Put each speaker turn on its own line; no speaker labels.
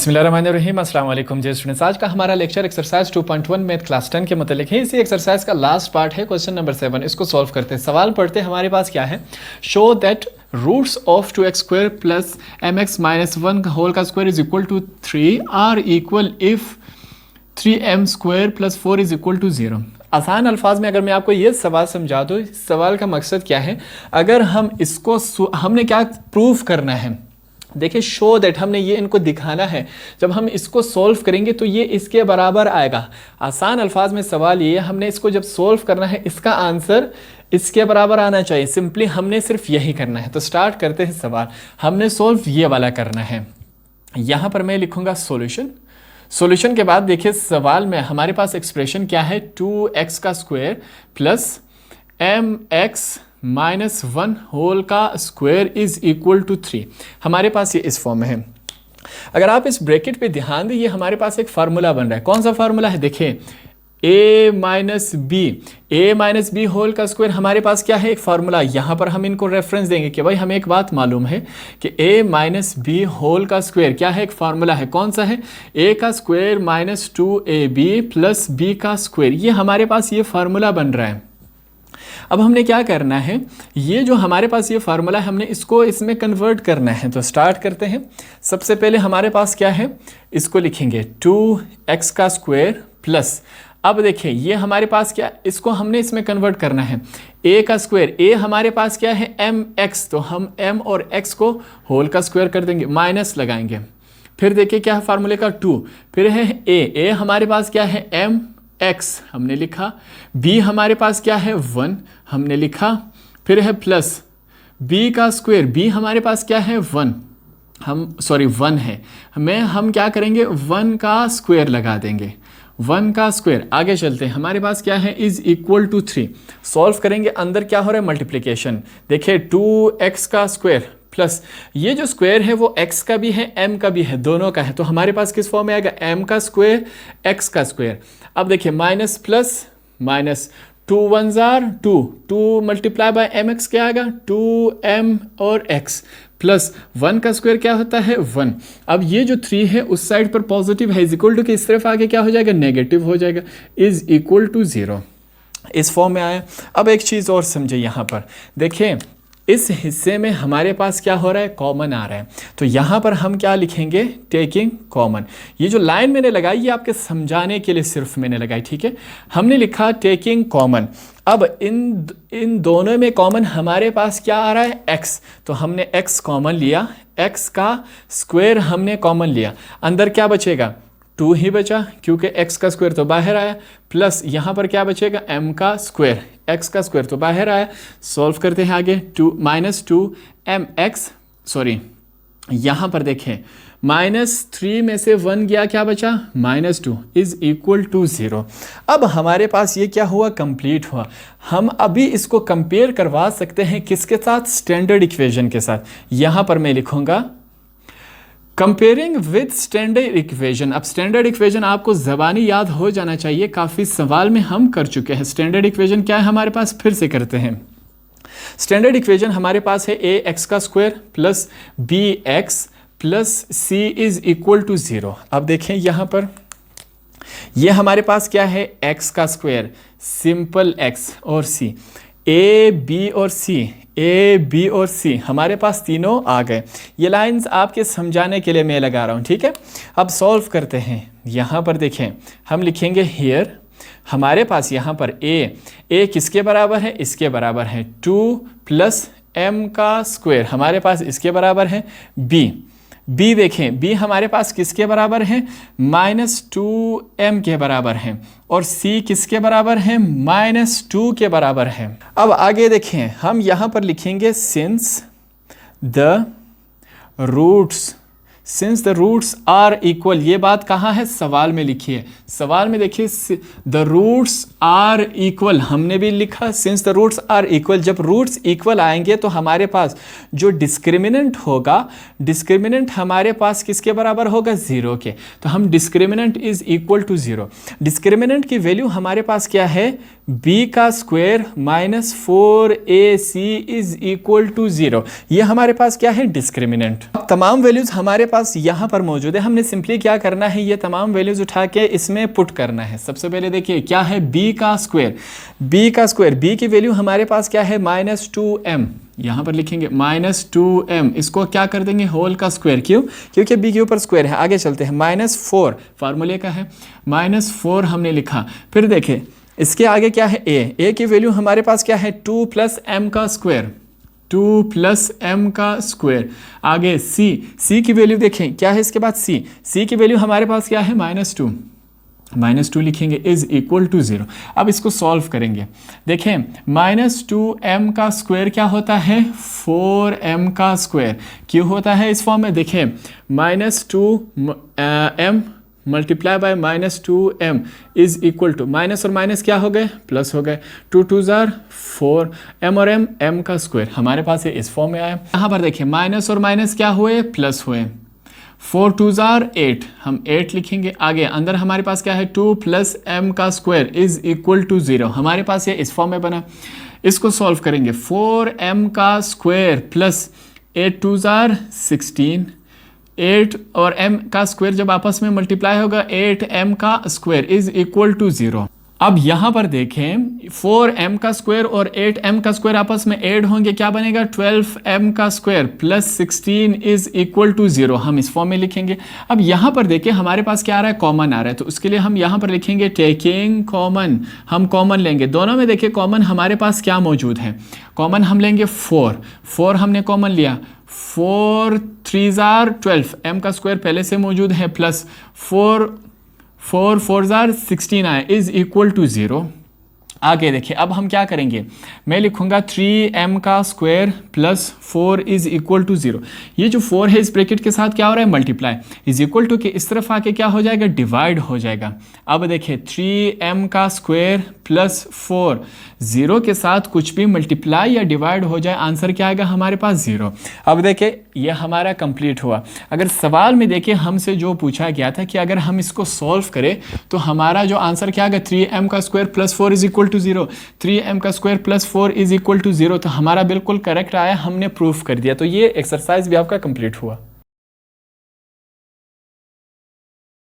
बिस्मिल्लाहिर्रहमानिर्रहीम अस्सलाम वालेकुम जी स्टूडेंट्स। आज का हमारा लेक्चर एक्सरसाइज 2.1 मैथ क्लास 10 के मतलब है। इसी एक्सरसाइज का लास्ट पार्ट है क्वेश्चन नंबर 7। इसको सॉल्व करते हैं। सवाल पढ़ते हैं। हमारे पास क्या है, show that roots of 2x² plus mx minus 1 whole का square is equal to 3 are equal if 3m² plus 4 is equal to 0। आसान अल्फाज में अगर मैं आपको ये सवाल समझा दूँ, इस सवाल का मकसद क्या है, अगर हम इसको हमने क्या प्रूफ करना है, देखिए शो दैट हमने ये इनको दिखाना है। जब हम इसको सॉल्व करेंगे तो ये इसके बराबर आएगा। आसान अल्फाज में सवाल ये, हमने इसको जब सॉल्व करना है इसका आंसर इसके बराबर आना चाहिए। सिंपली हमने सिर्फ यही करना है। तो स्टार्ट करते हैं सवाल। हमने सॉल्व ये वाला करना है। यहाँ पर मैं लिखूंगा सॉल्यूशन। सॉल्यूशन के बाद देखिए सवाल में हमारे पास एक्सप्रेशन क्या है, 2x का square plus mx minus 1 whole का स्क्वायर इज इक्वल टू 3। हमारे पास ये इस फॉर्म में है। अगर आप इस ब्रैकेट पे ध्यान दें, ये हमारे पास एक फार्मूला बन रहा है। कौन सा फार्मूला है, देखिए a माइनस बी होल का स्क्वायर। हमारे पास क्या है, एक फार्मूला। यहाँ पर हम इनको रेफरेंस देंगे कि भाई हमें एक बात मालूम है कि a माइनस बी होल का स्क्वायर क्या है, एक फार्मूला है। कौन सा है, a का square minus 2ab plus b का स्क्वायर। ये हमारे पास ये फार्मूला बन रहा है। अब हमने क्या करना है, ये जो हमारे पास ये फार्मूला है हमने इसको इसमें कन्वर्ट करना है। तो स्टार्ट करते हैं। सबसे पहले हमारे पास क्या है, इसको लिखेंगे 2x का स्क्वायर प्लस, अब देखिए ये हमारे पास क्या, इसको हमने इसमें कन्वर्ट करना है। a का स्क्वायर, a हमारे पास क्या है mx, तो हम m और x को होल का स्क्वायर कर देंगे, माइनस लगाएंगे। फिर देखिए क्या है फार्मूले का 2, फिर है a हमारे पास क्या है m x हमने लिखा, b हमारे पास क्या है 1 हमने लिखा, फिर है प्लस b का स्क्वायर, b हमारे पास क्या है 1 है, हम क्या करेंगे 1 का स्क्वायर लगा देंगे, 1 का स्क्वायर। आगे चलते हैं। हमारे पास क्या है, इज इक्वल टू 3। सॉल्व करेंगे, अंदर क्या हो रहा है, मल्टीप्लिकेशन। देखिए 2x का स्क्वायर प्लस ये जो स्क्वायर है वो x का भी है m का भी है, दोनों का है। तो हमारे पास किस फॉर्म में आएगा, m का स्क्वायर x का स्क्वायर। अब देखिए minus plus minus, 2 1 jar 2 multiply by mx क्या आएगा 2m और x प्लस 1 का स्क्वायर क्या होता है 1। अब ये जो 3 है उस साइड पर पॉजिटिव है, इज इक्वल टू के इस तरफ आगे क्या हो जाएगा, नेगेटिव हो जाएगा, इज इक्वल टू 0। इस फॉर्म में आया। अब एक चीज़ और समझे, यहाँ पर देखिए इस हिस्से में हमारे पास क्या हो रहा है, कॉमन आ रहा है। तो यहाँ पर हम क्या लिखेंगे, टेकिंग कॉमन। ये जो लाइन मैंने लगाई ये आपके समझाने के लिए सिर्फ मैंने लगाई, ठीक है। हमने लिखा टेकिंग कॉमन। अब इन दोनों में कॉमन हमारे पास क्या आ रहा है, x। तो हमने x कॉमन लिया, x का स्क्वायर हमने कॉमन लिया, अंदर क्या बचेगा 2 ही बचा, क्योंकि x का स्क्वायर तो बाहर आया, प्लस यहाँ पर क्या बचेगा m का स्क्वायर, x का स्क्वायर तो बाहर आया। सॉल्व करते हैं आगे, 2 माइनस 2mx, सॉरी यहाँ पर देखें -3 में से 1 गया, क्या बचा -2 इज इक्वल टू 0। अब हमारे पास ये क्या हुआ, कंप्लीट हुआ। हम अभी इसको कंपेयर करवा सकते हैं किसके साथ, स्टैंडर्ड इक्वेशन के साथ। यहाँ पर मैं लिखूंगा कंपेयरिंग विद स्टैंडर्ड इक्वेशन। अब स्टैंडर्ड इक्वेशन आपको ज़बानी याद हो जाना चाहिए, काफ़ी सवाल में हम कर चुके हैं। स्टैंडर्ड इक्वेशन क्या है हमारे पास, फिर से करते हैं। स्टैंडर्ड इक्वेशन हमारे पास है ax का square plus bx plus c is equal to 0। अब देखें यहाँ पर ये हमारे पास क्या है, x का स्क्वायर, सिंपल x और c, a b और c हमारे पास तीनों आ गए। ये लाइंस आपके समझाने के लिए मैं लगा रहा हूँ, ठीक है। अब सॉल्व करते हैं। यहाँ पर देखें हम लिखेंगे हियर, हमारे पास यहाँ पर a किसके बराबर है, इसके बराबर है 2 प्लस m का स्क्वायर, हमारे पास इसके बराबर है b देखें b हमारे पास किसके बराबर है, -2m के बराबर है, और c किसके बराबर है, -2 के बराबर है। अब आगे देखें, हम यहाँ पर लिखेंगे since the roots are equal. ये बात कहाँ है, सवाल में लिखी है। सवाल में देखिए द रूट्स आर इक्वल, हमने भी लिखा since the roots are equal, जब रूट्स इक्वल आएंगे तो हमारे पास जो डिस्क्रिमिनेंट होगा, डिस्क्रिमिनेंट हमारे पास किसके बराबर होगा, 0 के। तो हम discriminant is equal to 0, discriminant की वैल्यू हमारे पास क्या है, b का square minus 4ac is equal to 0, ये हमारे पास क्या है, डिस्क्रिमिनेंट। तमाम वैल्यूज हमारे पास यहाँ पर मौजूद है, हमने सिंपली क्या करना है, ये तमाम वैल्यूज उठा के इसमें पुट करना है। सबसे पहले देखिए क्या है, b का स्क्वायर, b की वैल्यू हमारे पास क्या है, -2m, यहाँ पर लिखेंगे -2m, इसको क्या कर देंगे, होल का स्क्वायर, क्यों, क्योंकि b के ऊपर स्क्वायर है। आगे चलते हैं, -4 फार्मूले का है, -4 हमने लिखा। फिर देखें इसके आगे क्या है, a की वैल्यू हमारे पास क्या है, 2 + m का स्क्वायर, 2 + m का स्क्वायर। आगे c की वैल्यू देखें क्या है, इसके बाद c की वैल्यू हमारे पास क्या है, -2 लिखेंगे इज इक्वल टू 0। अब इसको सॉल्व करेंगे, देखें -2m का स्क्वायर क्या होता है, 4m का स्क्वायर। क्यों होता है इस फॉर्म में, देखें -2m multiply by -2m is equal to, minus और माइनस क्या हो गए, प्लस हो गए, 2 2 4, m और m का स्क्वायर हमारे पास इस फॉर्म में आया। यहाँ पर देखिए माइनस और माइनस क्या हुए, प्लस हुए, 4 2 8, हम 8 लिखेंगे। आगे अंदर हमारे पास क्या है, 2 + m का स्क्वायर इज इक्वल टू 0, हमारे पास ये इस फॉर्म में बना। इसको सॉल्व करेंगे, 4m का स्क्वायर प्लस 8 2 16, 8 और m का स्क्वायर जब आपस में मल्टीप्लाई होगा, 8m का स्क्वायर इज इक्वल टू 0। अब यहाँ पर देखें 4m का स्क्वायर और 8m का स्क्वायर आपस में ऐड होंगे, क्या बनेगा, 12m का square plus 16 is equal to 0, हम इस फॉर्म में लिखेंगे। अब यहाँ पर देखें हमारे पास क्या आ रहा है, कॉमन आ रहा है, तो उसके लिए हम यहाँ पर लिखेंगे टेकिंग कॉमन, हम कॉमन लेंगे। दोनों में देखिए कॉमन हमारे पास क्या मौजूद है, कॉमन हम लेंगे 4 हमने कॉमन लिया, 4 3 12, m का स्क्वायर पहले से मौजूद है, प्लस 4 4 16 आए इज इक्वल टू 0। आगे देखिए अब हम क्या करेंगे, मैं लिखूंगा 3m का square plus 4 is equal to 0। ये जो 4 है इस ब्रैकेट के साथ क्या हो रहा है, मल्टीप्लाई, इज इक्वल टू के इस तरफ आके क्या हो जाएगा, डिवाइड हो जाएगा। अब देखिए 3m का स्क्वायर प्लस 4, 0 के साथ कुछ भी मल्टीप्लाई या डिवाइड हो जाए, आंसर क्या आएगा हमारे पास, 0। अब देखिए ये हमारा कंप्लीट हुआ। अगर सवाल में देखिए हमसे जो पूछा गया था कि अगर हम इसको सॉल्व करें तो हमारा जो आंसर क्या आएगा, 3m का square plus 4 is equal to 0, 3m का square plus 4 is equal to 0, तो हमारा बिल्कुल करेक्ट आया, हमने प्रूफ कर दिया। तो ये एक्सरसाइज भी आपका कंप्लीट हुआ।